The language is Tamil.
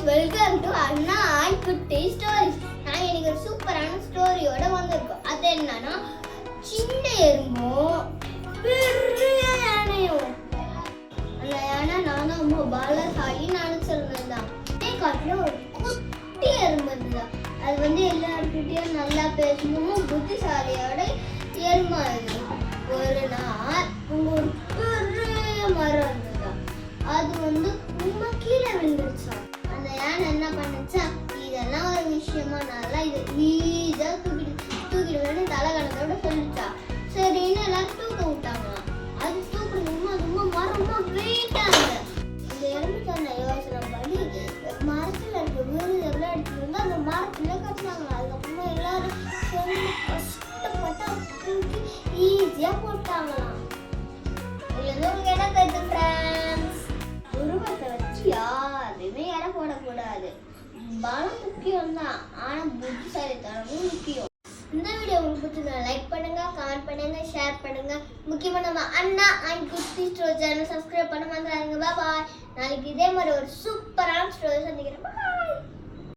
வெல்கம் டு அண்ணா அண்ட் குட்டி ஸ்டோரிஸ். நான் இன்னைக்கு ஒரு சூப்பரான ஸ்டோரியோட வந்திருக்கோம். அது என்னன்னா, சின்ன எறும்பும் பெரிய யானையும். அந்த யானை நான் தான் ரொம்ப பலசாலி நினைச்சிருந்தேன். காட்டுல ஒரு குட்டி எறும்பு இருந்ததுதான். அது எல்லாருக்கிட்டையும் நல்லா பேசணும், புத்திசாலியோட எறும்பா இருந்தது. ஒரு நாள் ஒரு பெரிய மரம் இருந்ததுதான். அது ரொம்ப கீழே விழுந்துருச்சான். அந்த யானை என்ன பண்ணுச்சா, இதெல்லாம் ஒரு விஷயமா நல்லா இது ஈஸியா தூக்கிடுவேன்னு தலைகணத்தோட சொல்லிச்சா. சரின்னு எல்லாரும் தூக்க விட்டாங்களாம். அது தூக்குறதுமா ரொம்ப மரமா வெயிட்டா இருந்த அந்த எலுமிச்சான யோசனை பண்ணி மரத்துல இருக்க விருதெல்லாம் எடுத்துட்டு வந்து அந்த மரத்துல கட்டினாங்க. அதுக்கப்புறமா எல்லாரும் சேர்ந்து கஷ்டப்பட்டு தூக்கி ஈஸியா போட்டாங்களாம். இதுல இருந்து உங்களுக்கு என்ன கத்துக்கிறேன், உருவத்தை வச்சு யாருமே எடை போடக்கூடாது. பலம் முக்கியம் தான், ஆனா புத்திசாலித்தனமும் முக்கியம். இந்த வீடியோ உங்களுக்கு பிடிச்சிருந்தா லைக் பண்ணுங்க, கமெண்ட் பண்ணுங்க, ஷேர் பண்ணுங்க. முக்கியமா நம்ம அண்ணா அண்ட் குட்டி ஸ்டோரி சேனல் சப்ஸ்கிரைப் பண்ண மறந்துடாதீங்க. பாய். நாளைக்கு இதே மாதிரி ஒரு சூப்பரான ஸ்டோரி சந்திக்கிறேன். பாய்.